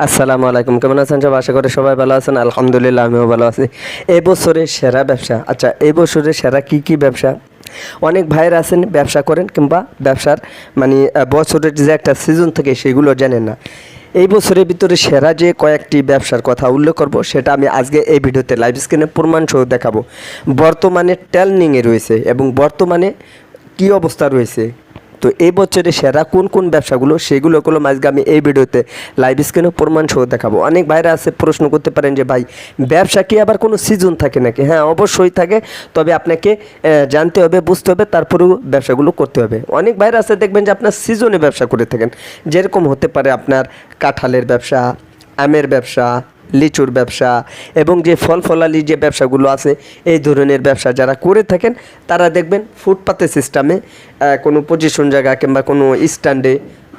আসসালামু আলাইকুম, কেমন আছেন সব? আশা করি সবাই ভালো আছেন। আলহামদুলিল্লাহ আমিও ভালো আছি। এই বছরের সেরা ব্যবসা, আচ্ছা এই বছরের সেরা কি ব্যবসা? অনেক ভাইয়ের আছেন ব্যবসা করেন কিংবা ব্যবসার মানে বছরের যে একটা সিজন থেকে সেগুলো জানেন না। এই বছরের ভিতরে সেরা যে কয়েকটি ব্যবসার কথা উল্লেখ করব সেটা আমি আজকে এই ভিডিওতে লাইভ স্ক্রিনে প্রমাণ সহ দেখাবো। বর্তমানে ট্রেন্ডিংয়ে রয়েছে এবং বর্তমানে কী অবস্থা রয়েছে। তো এই বছরে সেরা কোন কোন ব্যবসাগুলো সেগুলো আজকে আমি এই ভিডিওতে লাইভ স্ক্রিনে প্রমাণ সহ দেখাবো। অনেক ভাইরা আছে প্রশ্ন করতে পারেন যে ভাই ব্যবসা কি আবার কোনো সিজন থাকে নাকি? হ্যাঁ, অবশ্যই থাকে, তবে আপনাকে জানতে হবে, বুঝতে হবে, তারপরেও ব্যবসাগুলো করতে হবে। অনেক ভাইরা আছে দেখবেন যে আপনার সিজনে ব্যবসা করে থাকেন, যেরকম হতে পারে আপনার কাঁঠালের ব্যবসা, আমের ব্যবসা, লিচুর ব্যবসা এবং যে ফল ফলালি যে ব্যবসাগুলো আছে, এই ধরনের ব্যবসা যারা করে থাকেন তারা দেখবেন ফুটপাতে সিস্টেমে কোনো পজিশন জায়গা কিংবা কোনো স্ট্যান্ডে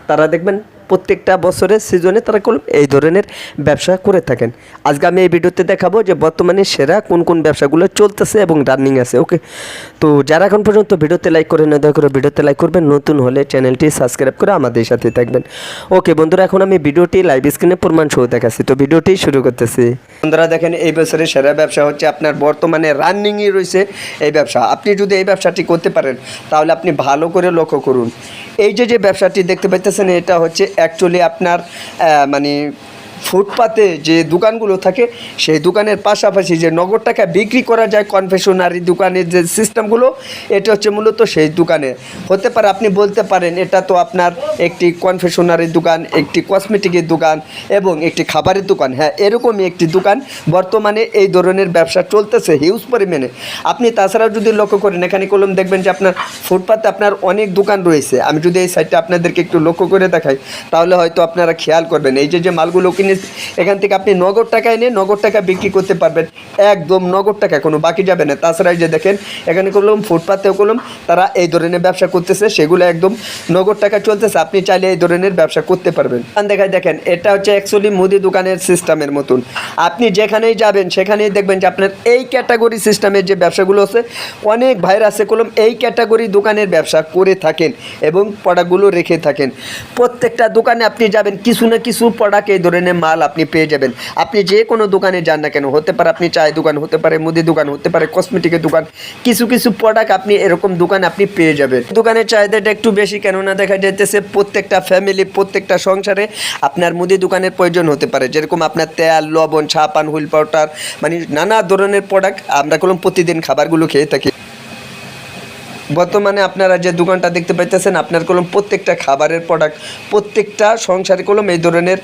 তারা দেখবেন প্রত্যেকটা বছরের সিজনে তারা এই ধরনের ব্যবসা করে থাকেন। আজকে আমি এই ভিডিওতে দেখাবো যে বর্তমানে সেরা কোন কোন ব্যবসাগুলো চলতেছে এবং রানিং আছে। ওকে, তো যারা এখন পর্যন্ত ভিডিওতে লাইক করে না, দয়া করে ভিডিওতে লাইক করবেন, নতুন হলে চ্যানেলটি সাবস্ক্রাইব করে আমাদের সাথে থাকবেন। ওকে বন্ধুরা, এখন আমি ভিডিওটি লাইভ স্ক্রিনে প্রমাণ সহ দেখাচ্ছি, তো ভিডিওটি শুরু করতেছি। বন্ধুরা দেখেন, এই বছরের সেরা ব্যবসা হচ্ছে আপনার বর্তমানে রানিংয়ে রয়েছে এই ব্যবসা। আপনি যদি এই ব্যবসাটি করতে পারেন তাহলে আপনি ভালো করে লক্ষ্য করুন। এই যে ব্যবসাটি দেখতে পাইতেছেন, এটা হচ্ছে অ্যাকচুয়ালি আপনার মানে ফুটপাতে যে দোকানগুলো থাকে সেই দোকানের পাশাপাশি যে নগদ টাকা বিক্রি করা যায় কনফেকশনারি দোকানের যে সিস্টেমগুলো, এটা হচ্ছে মূলত সেই দোকানে হতে পারে। আপনি বলতে পারেন এটা তো আপনার একটি কনফেকশনারি দোকান, একটি কসমেটিকের দোকান এবং একটি খাবারের দোকান। হ্যাঁ, এরকমই একটি দোকান বর্তমানে এই ধরনের ব্যবসা চলতেছে হিউজ পরিমাণে। আপনি তাছাড়াও যদি লক্ষ্য করেন, এখানে কলম দেখবেন যে আপনার ফুটপাতে আপনার অনেক দোকান রয়েছে। আমি যদি এই সাইডটা আপনাদেরকে একটু লক্ষ্য করে দেখাই তাহলে হয়তো আপনারা খেয়াল করবেন, এই যে মালগুলো কিনে এখান থেকে আপনি নগদ টাকা এনে নগদ টাকা বিক্রি করতে পারবেন, একদম নগদ টাকা, কোনো বাকি যাবে না। তাছাড়া এই যে দেখেন এখানে কলম ফুটপাতেও কলম তারা এই ধরনের ব্যবসা করতেছে, সেগুলো একদম নগদ টাকা চলতেছে। আপনি চাইলে এই ধরনের ব্যবসা করতে পারবেন। দেখায় দেখেন, এটা হচ্ছে অ্যাকচুয়ালি মুদি দোকানের সিস্টেমের মতন। আপনি যেখানেই যাবেন সেখানেই দেখবেন যে আপনার এই ক্যাটাগরি সিস্টেমের যে ব্যবসাগুলো আছে, অনেক ভাইরা আছে কলম এই ক্যাটাগরি দোকানের ব্যবসা করে থাকেন এবং প্রোডাক্টগুলো রেখে থাকেন। প্রত্যেকটা দোকানে আপনি যাবেন, কিছু না কিছু প্রোডাক্ট এই ধরনের মাল আপনি পেয়ে যাবেন। আপনি যে কোনো দোকানে যান না কেন, হতে পারে আপনি চায়ের দোকান, হতে পারে মুদি দোকান, হতে পারে কসমেটিকের দোকান, কিছু কিছু প্রোডাক্ট আপনি এরকম দোকান আপনি পেয়ে যাবেন। দোকানের চাহিদাটা একটু বেশি, কেননা দেখা যাইতেছে প্রত্যেকটা ফ্যামিলি, প্রত্যেকটা সংসারে আপনার মুদি দোকানের প্রয়োজন হতে পারে। যেরকম আপনার তেল, লবণ, সাবান, হুইল পাউডার, মানে নানা ধরনের প্রোডাক্ট আমরা কলম প্রতিদিন খাবারগুলো খেয়ে থাকি। বর্তমানে আপনারা যে দোকানটা দেখতে পাইতেছেন, আপনার কলম প্রত্যেকটা খাবারের প্রোডাক্ট, প্রত্যেকটা সংসারে কলম এই ধরনের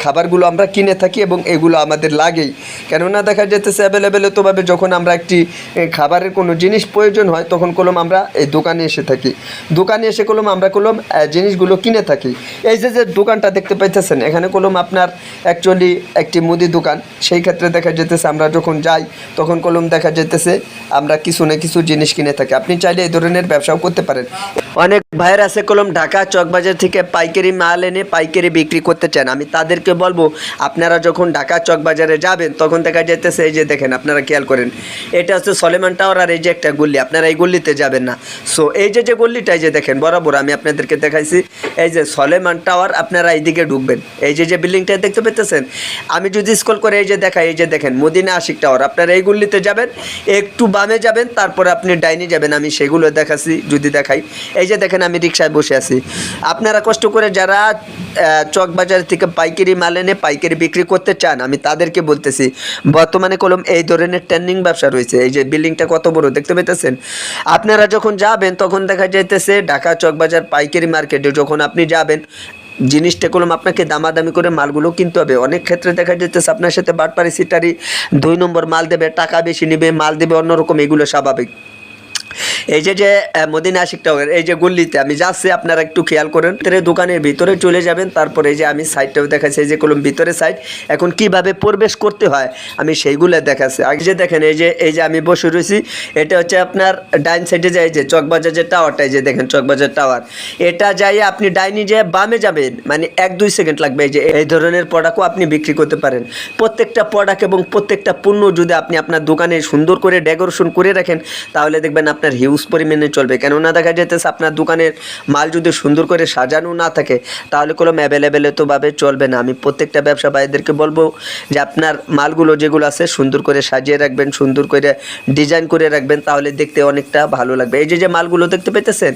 খাবারগুলো আমরা কিনে থাকি এবং এগুলো আমাদের লাগেই। কেননা দেখা যেতেছে অ্যাভেলেবেল তোভাবে যখন আমরা একটি খাবারের কোনো জিনিস প্রয়োজন হয় তখন কলম আমরা এই দোকানে এসে থাকি। দোকানে এসে কলম আমরা কলম জিনিসগুলো কিনে থাকি। এই যে দোকানটা দেখতে পাইতেছেন, এখানে কলম আপনার অ্যাকচুয়ালি একটি মুদি দোকান। সেই ক্ষেত্রে দেখা যেতেছে আমরা যখন যাই তখন কলম দেখা যেতেছে আমরা কিছু না কিছু জিনিস কিনে থাকি। আপনি চাইলে এই ধরনের ব্যবসাও করতে পারেন। অনেক ভাইয়ের আছে কলম ঢাকা চকবাজার থেকে পাইকারি মাল এনে পাইকারি বিক্রি করতে চান। আমি তাদেরকে বলবো, আপনারা যখন ঢাকা চকবাজারে যাবেন তখন দেখা যাইতেছে, এই যে দেখেন আপনারা খেয়াল করেন, এটা হচ্ছে সলেমান টাওয়ার আর এই যে একটা গল্লি, আপনারা এই গল্লিতে যাবেন না। সো এই যে গল্লিটা, এই যে দেখেন বরাবর আমি আপনাদেরকে দেখাইছি, এই যে সলেমান টাওয়ার, আপনারা এইদিকে ঢুকবেন। এই যে বিল্ডিংটা দেখতে পেতেছেন, আমি যদি স্ক্রল করে এই যে দেখাই, এই যে দেখেন মদিনা আশিক টাওয়ার, আপনারা এই গল্লিতে যাবেন, একটু বামে যাবেন, তারপরে আপনি ডাইনে যাবেন। আমি সেগুলো দেখাচ্ছি, যদি দেখাই, এই যে দেখেন আমি রিক্সায় বসে আছি। আপনারা কষ্ট করে যারা চকবাজার থেকে পাইকারি মাল এনে পাইকারি বিক্রি করতে চান, আমি তাদেরকে বলতেছি বর্তমানে কলম এই ধরনের ট্রেন্ডিং ব্যবসা রয়েছে। এই যে বিল্ডিংটা কত বড় দেখতে পেতেছেন, আপনারা যখন যাবেন তখন দেখা যাইতেছে ঢাকা চকবাজার পাইকারি মার্কেটে যখন আপনি যাবেন, জিনিসটা কলম আপনাকে দামাদামি করে মালগুলো কিনতে হবে। অনেক ক্ষেত্রে দেখা যেতেছে আপনার সাথে বাটপারি সিটারি, 2 নম্বর মাল দেবে, টাকা বেশি নেবে, মাল দেবে অন্যরকম, এগুলো স্বাভাবিক। এই যে মদিনা আশিক টাওয়ার এই যে গল্লিতে আমি যাচ্ছি, আপনারা একটু খেয়াল করেন, দোকানের ভিতরে চলে যাবেন। তারপরে এই যে আমি সাইডটাও দেখাচ্ছি, এই যে কলম ভিতরে সাইড, এখন কিভাবে প্রবেশ করতে হয় আমি সেইগুলো দেখাচ্ছি। আগে যে দেখেন, এই যে আমি বসে রয়েছি, এটা হচ্ছে আপনার ডাইন সাইডে যায় যে চকবাজার যে টাওয়ারটা, এই যে দেখেন চকবাজার টাওয়ার, এটা যাই আপনি ডাইনি যে বামে যাবেন, মানে 1-2 সেকেন্ড লাগবে। এই যে এই ধরনের প্রোডাক্টও আপনি বিক্রি করতে পারেন। প্রত্যেকটা প্রোডাক্ট এবং প্রত্যেকটা পণ্য যদি আপনি আপনার দোকানে সুন্দর করে ডেকোরেশন করে রাখেন তাহলে দেখবেন আপনার হিউজ পরিমাণে চলবে। কেননা দেখা যেতেছে আপনার দোকানের মাল যদি সুন্দর করে সাজানো না থাকে তাহলে কোনো অ্যাভেলেবেলে তো ভাবে চলবে না। আমি প্রত্যেকটা ব্যবসা ভাইদেরকে বলবো যে আপনার মালগুলো যেগুলো আছে সুন্দর করে সাজিয়ে রাখবেন, সুন্দর করে ডিজাইন করে রাখবেন, তাহলে দেখতে অনেকটা ভালো লাগবে। এই যে মালগুলো দেখতে পেতেছেন,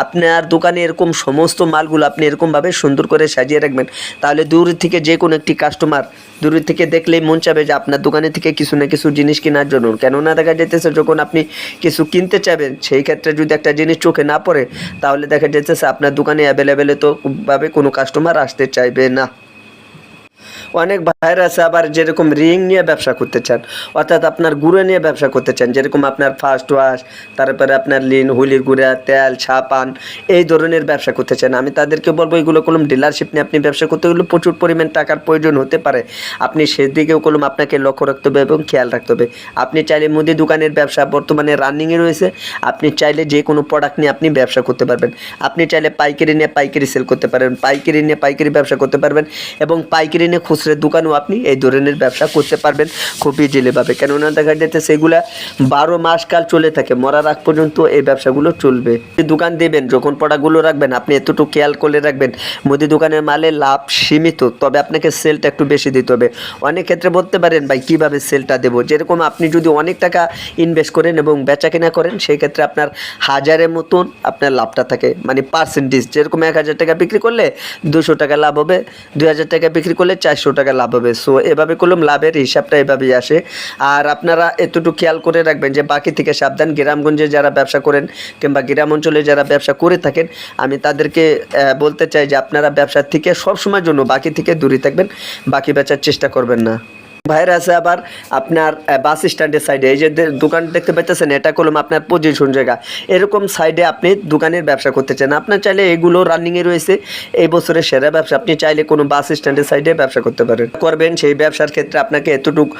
আপনার দোকানে এরকম সমস্ত মালগুলো আপনি এরকমভাবে সুন্দর করে সাজিয়ে রাখবেন, তাহলে দূর থেকে যে কোনো একটি কাস্টমার দূর থেকে দেখলেই মন চাবে যে আপনার দোকানে থেকে কিছু না কিছু জিনিস কেনার জন্য। কেননা দেখা যেতেছে যখন আপনি কিছু কিনতে চাইবেন সেই ক্ষেত্রে যদি একটা জিনিস চোখে না পড়ে তাহলে দেখা যেতেছে আপনার দোকানে অ্যাভেলেবেলে তো ভাবে কোনো কাস্টমার আসতে চাইবে না। অনেক ভাইরা আছে আবার যেরকম রিং নিয়ে ব্যবসা করতে চান, অর্থাৎ আপনার গুঁড়ো নিয়ে ব্যবসা করতে চান, যেরকম আপনার ফার্স্ট ওয়াশ, তারপরে আপনার লিন, হুলির গুঁড়া, তেল, ছাপান, এই ধরনের ব্যবসা করতে চান। আমি তাদেরকে বলবো এগুলো কলম ডিলারশিপ নিয়ে আপনি ব্যবসা করতে গেলে প্রচুর পরিমাণ টাকার প্রয়োজন হতে পারে। আপনি সেদিকেও কলম আপনাকে লক্ষ্য রাখতে হবে এবং খেয়াল রাখতে হবে। আপনি চাইলে মুদি দোকানের ব্যবসা বর্তমানে রানিংয়ে রয়েছে, আপনি চাইলে যে কোনো প্রোডাক্ট নিয়ে আপনি ব্যবসা করতে পারবেন। আপনি চাইলে পাইকারি নিয়ে পাইকারি সেল করতে পারবেন, পাইকারি নিয়ে পাইকারি ব্যবসা করতে পারবেন, এবং পাইকারি নিয়ে খুচরা দোকানও আপনি এই ধরনের ব্যবসা করতে পারবেন খুব ইজিলিভাবে। কেননা দেখা যেতে সেগুলা 12 মাস কাল চলে থাকে, মরার আগ পর্যন্ত এই ব্যবসাগুলো চলবে। দোকান দেবেন যখন প্রোডাক্টগুলো রাখবেন আপনি এতটুকু খেয়াল করে রাখবেন মুদি দোকানের মালে লাভ সীমিত, তবে আপনাকে সেলটা একটু বেশি দিতে হবে। অনেক ক্ষেত্রে বলতে পারেন ভাই কীভাবে সেলটা দেবো, যেরকম আপনি যদি অনেক টাকা ইনভেস্ট করেন এবং বেচা কেনা করেন সেই ক্ষেত্রে আপনার 1000-এর মতন আপনার লাভটা থাকে, মানে পার্সেন্টেজ। যেরকম 1000 টাকা বিক্রি করলে 200 টাকা লাভ হবে, 2000 টাকা বিক্রি করলে 400 টাকা লাভ হবে। সো এভাবে করলাম লাভের হিসাবটা এভাবেই আসে। আর আপনারা এতটুকু খেয়াল করে রাখবেন যে বাকি থেকে সাবধান। গ্রামগঞ্জে যারা ব্যবসা করেন কিংবা গ্রাম অঞ্চলে যারা ব্যবসা করে থাকেন আমি তাদেরকে বলতে চাই যে আপনারা ব্যবসার থেকে সবসময়ের জন্য বাকি থেকে দূরে থাকবেন, বাকি বেচার চেষ্টা করবেন না। ভাইরা আছে আবার আপনার বাস স্ট্যান্ডের সাইডে, এই যে দোকান দেখতে পাচ্ছেন এটা কলম আপনার পজিশন জায়গা, এরকম সাইডে আপনি দোকানের ব্যবসা করতে চান, আপনার চাইলে এগুলো রানিংয়ে রয়েছে এই বছরের সেরা ব্যবসা। আপনি চাইলে কোনো বাস স্ট্যান্ডের সাইডে ব্যবসা করতে পারেন, করবেন। সেই ব্যবসার ক্ষেত্রে আপনাকে এতটুকু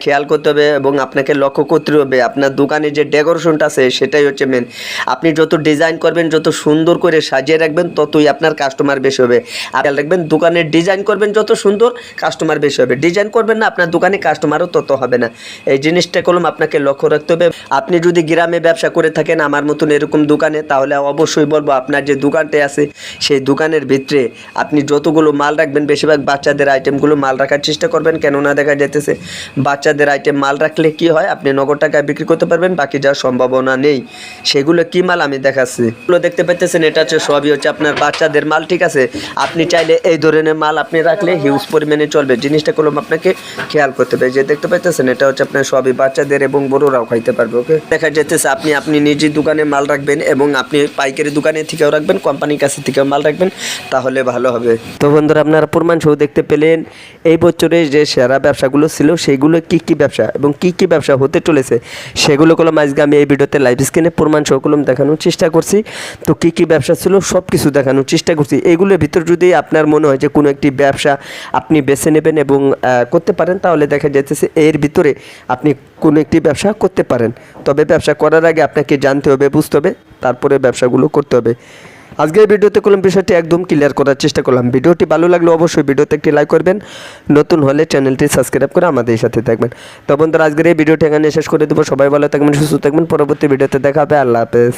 খেয়াল করতে হবে এবং আপনাকে লক্ষ্য করতে হবে আপনার দোকানে যে ডেকোরেশনটা আছে সেটাই হচ্ছে মেন। আপনি যত ডিজাইন করবেন, যত সুন্দর করে সাজিয়ে রাখবেন, ততই আপনার কাস্টমার বেশি হবে। খেয়াল রাখবেন দোকানের ডিজাইন করবেন যত সুন্দর, কাস্টমার বেশি হবে। ডিজাইন করবেন না আপনার দোকানে কাস্টমারও তত হবে না। এই জিনিসটা কলম আপনাকে লক্ষ্য রাখতে হবে। আপনি যদি গ্রামে ব্যবসা করে থাকেন আমার মতন এরকম দোকানে, তাহলে অবশ্যই বলবো আপনার যে দোকানটা আছে সেই দোকানের ভিতরে আপনি যতগুলো মাল রাখবেন বেশিরভাগ বাচ্চাদের আইটেমগুলো মাল রাখার চেষ্টা করবেন। কেননা দেখা যাইতেছে বাচ্চাদের আইটেম মাল রাখলে কি হয়, আপনি নগদ টাকায় বিক্রি করতে পারবেন, বাকি যাওয়ার সম্ভাবনা নেই। সেগুলো কি মাল আমি দেখাচ্ছি, এগুলো দেখতে পাচ্ছেন এটা হচ্ছে সবই হচ্ছে আপনার বাচ্চাদের মাল, ঠিক আছে। আপনি চাইলে এই ধরনের মাল আপনি রাখলে হিউজ পরিমাণে চলবে। জিনিসটা কলম আপনাকে খেয়াল করতে হবে। যে দেখতে পাইতেছেন এটা হচ্ছে আপনার সবই বাচ্চাদের এবং বড়রাও খাইতে পারবে। ওকে, দেখা যাইতেছে আপনি নিজের দোকানে মাল রাখবেন এবং আপনি পাইকারি দোকানে থেকেও রাখবেন, কোম্পানির কাছে থেকেও মাল রাখবেন, তাহলে ভালো হবে। তো বন্ধুরা আপনারা প্রমাণ সহ দেখতে পেলেন এই বছরে যে সেরা ব্যবসাগুলো ছিল সেগুলো কি কি ব্যবসা এবং কি কি ব্যবসা হতে চলেছে সেগুলো কলম আজকে আমি এই ভিডিওতে লাইভ স্ক্রিনে প্রমাণ সহ কলম দেখানোর চেষ্টা করছি। তো কি কি ব্যবসা ছিল সব কিছু দেখানোর চেষ্টা করছি। এগুলোর ভিতর যদি আপনার মনে হয় যে কোনো একটি ব্যবসা আপনি বেছে নেবেন এবং করতে পারেন, তাহলে দেখা যাইতেছে এর ভিতরে আপনি কোনো একটি ব্যবসা করতে পারেন। তবে ব্যবসা করার আগে আপনাকে জানতে হবে, বুঝতে হবে, তারপরে ব্যবসাগুলো করতে হবে। আজকের ভিডিওতে করলাম বিষয়টি একদম ক্লিয়ার করার চেষ্টা করলাম। ভিডিওটি ভালো লাগলে অবশ্যই ভিডিওতে একটি লাইক করবেন, নতুন হলে চ্যানেলটি সাবস্ক্রাইব করে আমাদের সাথে থাকবেন। তো বন্ধুরা আজকের এই ভিডিওটি এখানে শেষ করে দেবো। সবাই ভালো থাকবেন, সুস্থ থাকবেন। পরবর্তী ভিডিওতে দেখা হবে। আল্লাহ হাফেজ।